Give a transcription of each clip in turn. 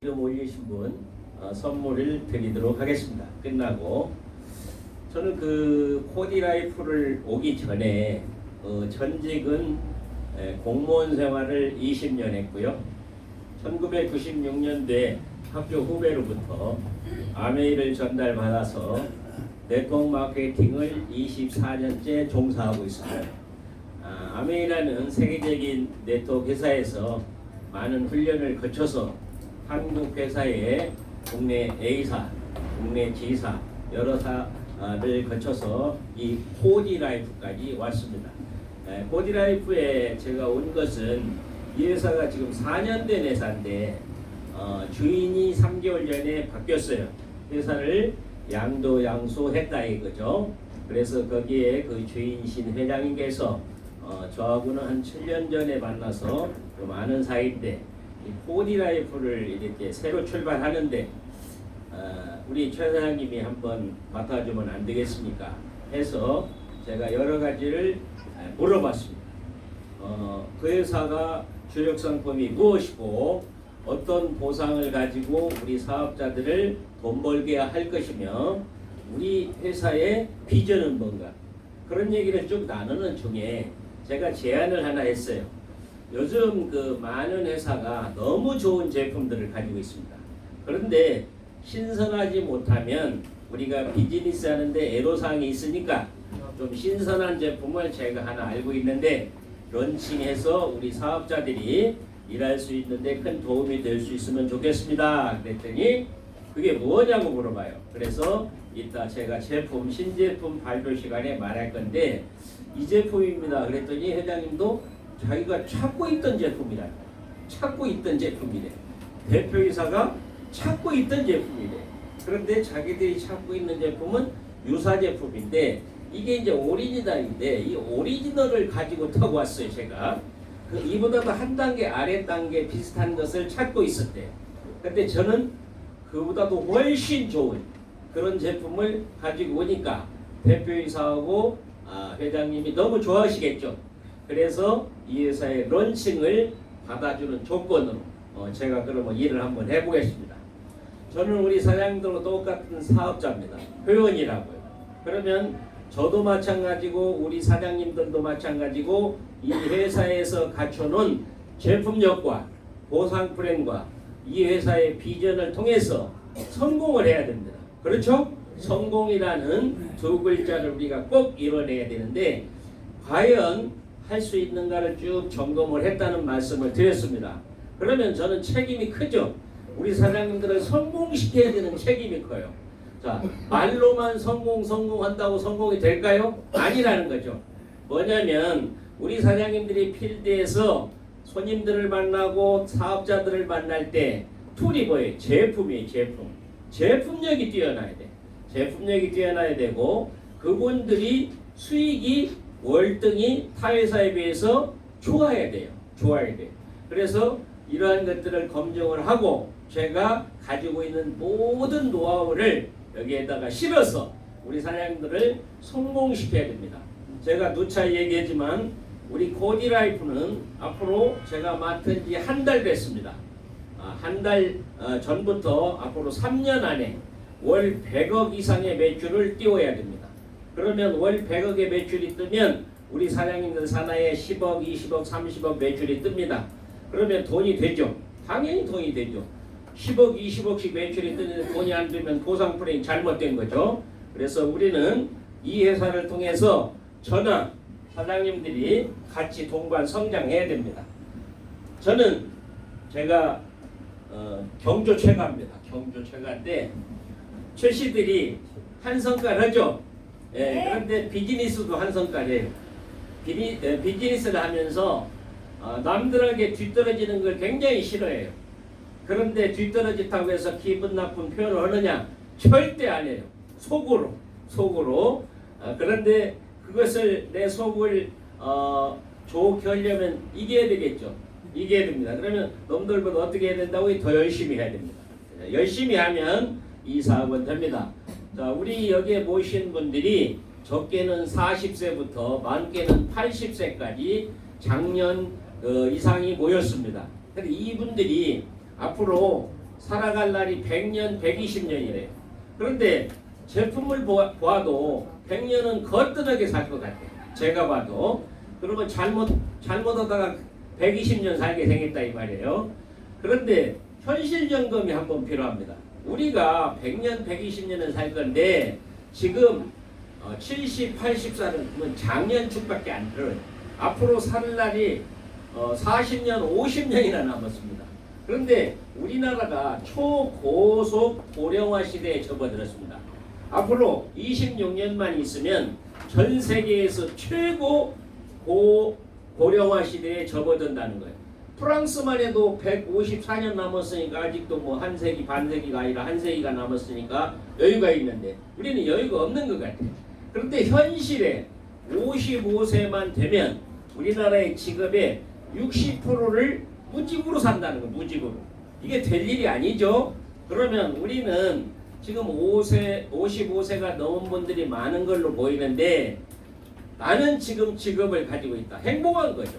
이름 올리신 분 선물을 드리도록 하겠습니다. 끝나고 저는 그 코디라이프를 오기 전에 전직은 공무원 생활을 20년 했고요. 1996년도에 학교 후배로부터 아메이를 전달받아서 네트워크 마케팅을 24년째 종사하고 있습니다. 아메이라는 세계적인 네트워크 회사에서 많은 훈련을 거쳐서 한국 회사의 국내 A사, 국내 G사 여러 사를 거쳐서 이 코디라이프까지 왔습니다. 코디라이프에 제가 온 것은 이 회사가 지금 4년 된 회사인데 주인이 3개월 전에 바뀌었어요. 회사를 양도양수했다 이거죠. 그래서 거기에 그 주인이신 회장님께서 저하고는 한 7년 전에 만나서 좀 아는 사이인데 이 코디라이프를 이렇게 새로 출발하는데 우리 최 사장님이 한번 맡아주면 안 되겠습니까? 해서 제가 여러 가지를 물어봤습니다. 그 회사가 주력 상품이 무엇이고 어떤 보상을 가지고 우리 사업자들을 돈 벌게 할 것이며 우리 회사의 비전은 뭔가 그런 얘기를 쭉 나누는 중에 제가 제안을 하나 했어요. 요즘 그 많은 회사가 너무 좋은 제품들을 가지고 있습니다. 그런데 신선하지 못하면 우리가 비즈니스 하는데 애로사항이 있으니까 좀 신선한 제품을 제가 하나 알고 있는데 런칭해서 우리 사업자들이 일할 수 있는데 큰 도움이 될 수 있으면 좋겠습니다. 그랬더니 그게 뭐냐고 물어봐요. 그래서 이따 제가 신제품 발표 시간에 말할 건데 이 제품입니다. 그랬더니 회장님도 자기가 찾고 있던 제품이라 찾고 있던 제품이래. 대표이사가 찾고 있던 제품이래. 그런데 자기들이 찾고 있는 제품은 유사 제품인데 이게 이제 오리지널인데 이 오리지널을 가지고 타고 왔어요. 제가 이보다도 한 단계 아래 단계 비슷한 것을 찾고 있었대요. 근데 저는 그보다도 훨씬 좋은 그런 제품을 가지고 오니까 대표이사하고 회장님이 너무 좋아하시겠죠. 그래서 이 회사의 런칭을 받아주는 조건으로 제가 그러면 일을 한번 해보겠습니다. 저는 우리 사장님들과 똑같은 사업자입니다. 회원이라고요. 그러면 저도 마찬가지고 우리 사장님들도 마찬가지고 이 회사에서 갖춰놓은 제품력과 보상 프레임과 이 회사의 비전을 통해서 성공을 해야 됩니다. 그렇죠? 성공이라는 두 글자를 우리가 꼭 이뤄내야 되는데 과연 할 수 있는가를 쭉 점검을 했다는 말씀을 드렸습니다. 그러면 저는 책임이 크죠. 우리 사장님들을 성공시켜야 되는 책임이 커요. 자, 말로만 성공한다고 성공이 될까요? 아니라는 거죠. 뭐냐면 우리 사장님들이 필드에서 손님들을 만나고 사업자들을 만날 때 툴이 뭐예요? 제품이에요. 제품력이 뛰어나야 돼. 제품력이 뛰어나야 되고 그분들이 수익이 월등히 타 회사에 비해서 좋아야 돼요. 그래서 이러한 것들을 검증을 하고 제가 가지고 있는 모든 노하우를 여기에다가 실어서 우리 사장님들을 성공시켜야 됩니다. 제가 누차 얘기했지만 우리 코디라이프는 앞으로 제가 맡은 지 한 달 됐습니다. 한 달 전부터 앞으로 3년 안에 월 100억 이상의 매출을 띄워야 됩니다. 그러면 월 100억의 매출이 뜨면 우리 사장님들 산하에 10억, 20억, 30억 매출이 뜹니다. 그러면 돈이 되죠. 당연히 돈이 되죠. 10억, 20억씩 매출이 뜨는데 돈이 안 되면 보상 프레임 잘못된 거죠. 그래서 우리는 이 회사를 통해서 저나 사장님들이 같이 동반 성장해야 됩니다. 저는 제가 경조 최가입니다. 경조 최가인데 최씨들이 한 성깔 하죠. 예, 그런데 비즈니스도 한 성깔이에요. 비즈니스를 하면서 남들에게 뒤떨어지는 걸 굉장히 싫어해요. 그런데 뒤떨어졌다고 해서 기분 나쁜 표현을 하느냐? 절대 안 해요. 속으로. 그런데 그것을 내 속을 좋게 하려면 이겨야 되겠죠. 이겨야 됩니다. 그러면 놈들보다 어떻게 해야 된다고? 더 열심히 해야 됩니다. 열심히 하면 이 사업은 됩니다. 자, 우리 여기에 모신 분들이 적게는 40세부터 많게는 80세까지 작년 이상이 모였습니다. 근데 이분들이 앞으로 살아갈 날이 100년, 120년이래요. 그런데 제품을 보아도 100년은 거뜬하게 살 것 같아요. 제가 봐도. 그러면 잘못하다가 120년 살게 생겼다 이 말이에요. 그런데 현실 점검이 한번 필요합니다. 우리가 100년, 120년은 살 건데 지금 70, 80살은 장년축밖에 안 들어요. 앞으로 살 날이 40년, 50년이나 남았습니다. 그런데 우리나라가 초고속 고령화 시대에 접어들었습니다. 앞으로 26년만 있으면 전 세계에서 최고 고령화 시대에 접어든다는 거예요. 프랑스만 해도 154년 남았으니까 아직도 뭐 한 세기 반세기가 아니라 한 세기가 남았으니까 여유가 있는데 우리는 여유가 없는 것 같아요. 그런데 현실에 55세만 되면 우리나라의 직업의 60%를 무직으로 산다는 거예요. 무직으로. 이게 될 일이 아니죠. 그러면 우리는 지금 55세가 넘은 분들이 많은 걸로 보이는데 나는 지금 직업을 가지고 있다. 행복한 거죠.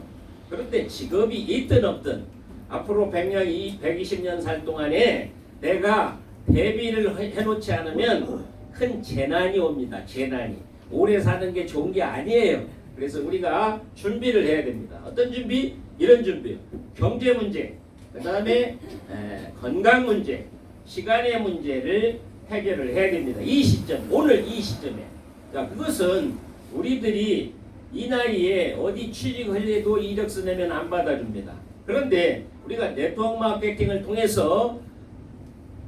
그런데 직업이 있든 없든 앞으로 100년, 120년 살 동안에 내가 대비를 해놓지 않으면 큰 재난이 옵니다. 재난이. 오래 사는 게 좋은 게 아니에요. 그래서 우리가 준비를 해야 됩니다. 어떤 준비? 이런 준비. 경제 문제, 그 다음에 건강 문제, 시간의 문제를 해결을 해야 됩니다. 이 시점, 오늘 이 시점에. 자, 그것은 우리들이 이 나이에 어디 취직하려도 이력서 내면 안 받아줍니다. 그런데 우리가 네트워크 마케팅을 통해서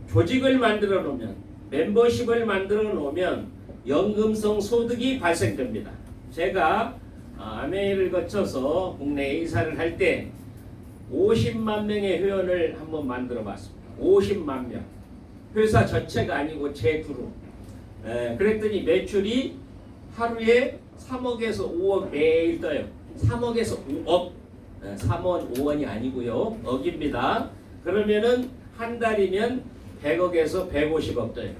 조직을 만들어 놓으면, 멤버십을 만들어 놓으면 연금성 소득이 발생됩니다. 제가 아메이를 거쳐서 국내 이사를 할 때 50만 명의 회원을 한번 만들어 봤습니다. 50만 명. 회사 전체가 아니고 제 그룹. 그랬더니 매출이 하루에 3억에서 5억 매일 떠요. 3억에서 5억. 3원, 5원이 아니고요. 억입니다. 그러면은 한 달이면 100억에서 150억 떠요.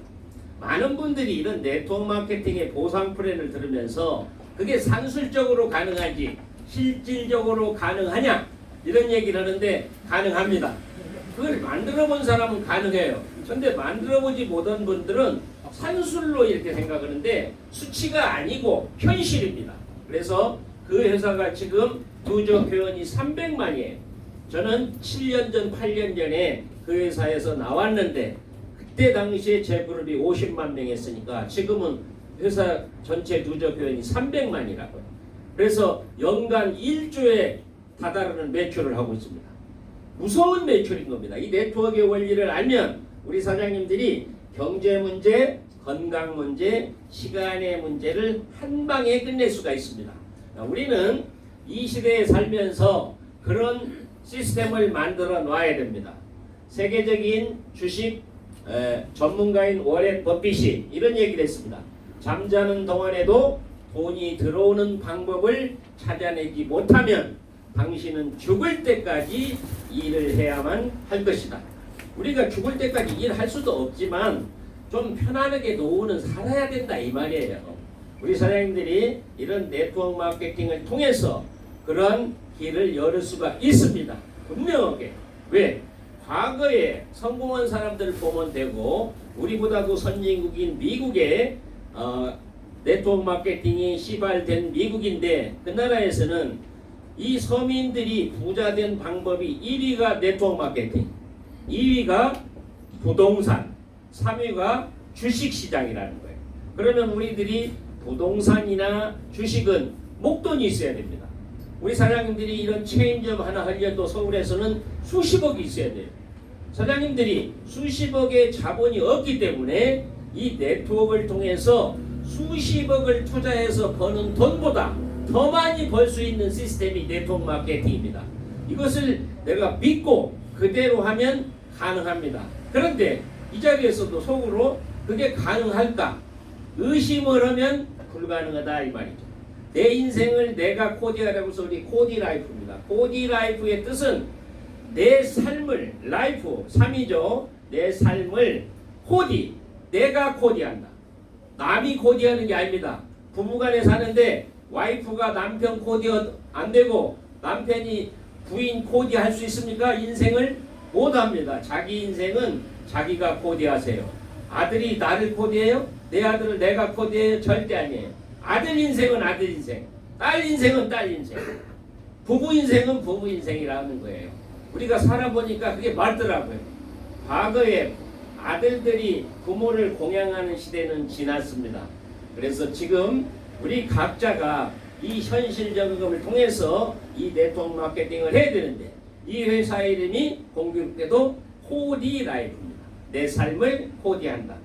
많은 분들이 이런 네트워크 마케팅의 보상 플랜을 들으면서 그게 산술적으로 가능한지 실질적으로 가능하냐 이런 얘기를 하는데 가능합니다. 그걸 만들어 본 사람은 가능해요. 그런데 만들어 보지 못한 분들은 산술로 이렇게 생각하는데 수치가 아니고 현실입니다. 그래서 그 회사가 지금 누적 회원이 300만이에요. 저는 7년 전, 8년 전에 그 회사에서 나왔는데 그때 당시에 제 그룹이 50만 명 했으니까 지금은 회사 전체 누적 회원이 300만이라고요. 그래서 연간 1조에 다다르는 매출을 하고 있습니다. 무서운 매출인 겁니다. 이 네트워크의 원리를 알면 우리 사장님들이 경제 문제, 건강 문제, 시간의 문제를 한 방에 끝낼 수가 있습니다. 우리는 이 시대에 살면서 그런 시스템을 만들어 놔야 됩니다. 세계적인 주식 전문가인 워렌 버핏이 이런 얘기를 했습니다. 잠자는 동안에도 돈이 들어오는 방법을 찾아내지 못하면 당신은 죽을 때까지 일을 해야만 할 것이다. 우리가 죽을 때까지 일할 수도 없지만 좀 편안하게 노후는 살아야 된다 이 말이에요. 우리 사장님들이 이런 네트워크 마케팅을 통해서 그런 길을 열을 수가 있습니다. 분명하게. 왜? 과거에 성공한 사람들을 보면 되고 우리보다도 선진국인 미국의 네트워크 마케팅이 시발된 미국인데 그 나라에서는 이 서민들이 부자된 방법이 1위가 네트워크 마케팅, 2위가 부동산, 3위가 주식시장이라는 거예요. 그러면 우리들이 부동산이나 주식은 목돈이 있어야 됩니다. 우리 사장님들이 이런 체인점 하나 하려도 서울에서는 수십억이 있어야 돼요. 사장님들이 수십억의 자본이 없기 때문에 이 네트워크를 통해서 수십억을 투자해서 버는 돈보다 더 많이 벌 수 있는 시스템이 네트워크 마케팅입니다. 이것을 내가 믿고 그대로 하면 가능합니다. 그런데 이 자리에서도 속으로 그게 가능할까? 의심을 하면 불가능하다 이 말이죠. 내 인생을 내가 코디하라고 해서 우리 코디라이프입니다. 코디라이프의 뜻은 내 삶을, 라이프, 3이죠. 내 삶을 코디, 내가 코디한다. 남이 코디하는 게 아닙니다. 부부간에 사는데 와이프가 남편 코디 안 되고 남편이 부인 코디할 수 있습니까? 인생을 못합니다. 자기 인생은 자기가 코디하세요. 아들이 나를 코디해요? 내 아들을 내가 코디해요? 절대 아니에요. 아들 인생은 아들 인생, 딸 인생은 딸 인생, 부부 인생은 부부 인생이라는 거예요. 우리가 살아보니까 그게 맞더라고요. 과거에 아들들이 부모를 공양하는 시대는 지났습니다. 그래서 지금 우리 각자가 이 현실 적응을 통해서 이 네트워크 마케팅을 해야 되는데, 이 회사 이름이 공교롭게도 코디 라이프입니다. 내 삶을 코디한다.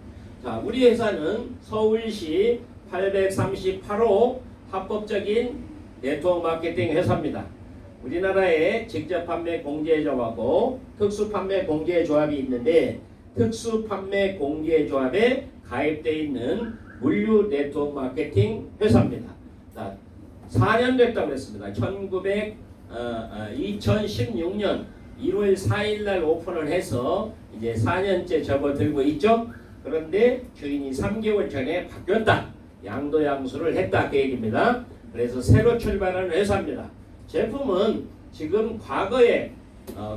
자, 우리 회사는 서울시 838호 합법적인 네트워크 마케팅 회사입니다. 우리나라에 직접 판매 공제조합하고 특수 판매 공제조합이 있는데, 특수 판매 공제조합에 가입되어 있는 물류 네트워크 마케팅 회사입니다. 자, 4년 됐다고 했습니다. 2016년 1월 4일 날 오픈을 해서 이제 4년째 접어들고 있죠. 그런데 주인이 3개월 전에 바뀌었다. 양도양수를 했다 그 얘기입니다. 그래서 새로 출발하는 회사입니다. 제품은 지금 과거에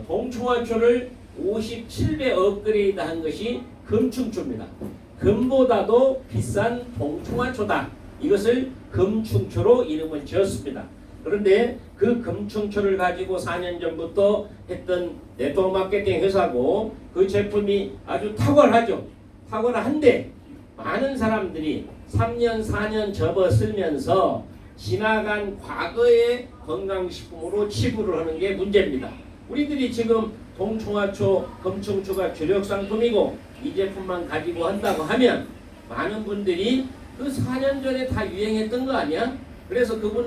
동충하초를 57배 업그레이드한 것이 금충초입니다. 금보다도 비싼 동충하초다. 이것을 금충초로 이름을 지었습니다. 그런데 그 금충초를 가지고 4년 전부터 했던 네트워크 마케팅 회사고, 그 제품이 아주 탁월하죠. 탁월한데 많은 사람들이 3년 4년 접어 쓰면서 지나간 과거의 건강식품으로 치부를 하는 게 문제입니다. 우리들이 지금 동충하초, 금충초가 주력 상품이고 이 제품만 가지고 한다고 하면 많은 분들이 그 4년 전에 다 유행했던 거 아니야? 그래서 그분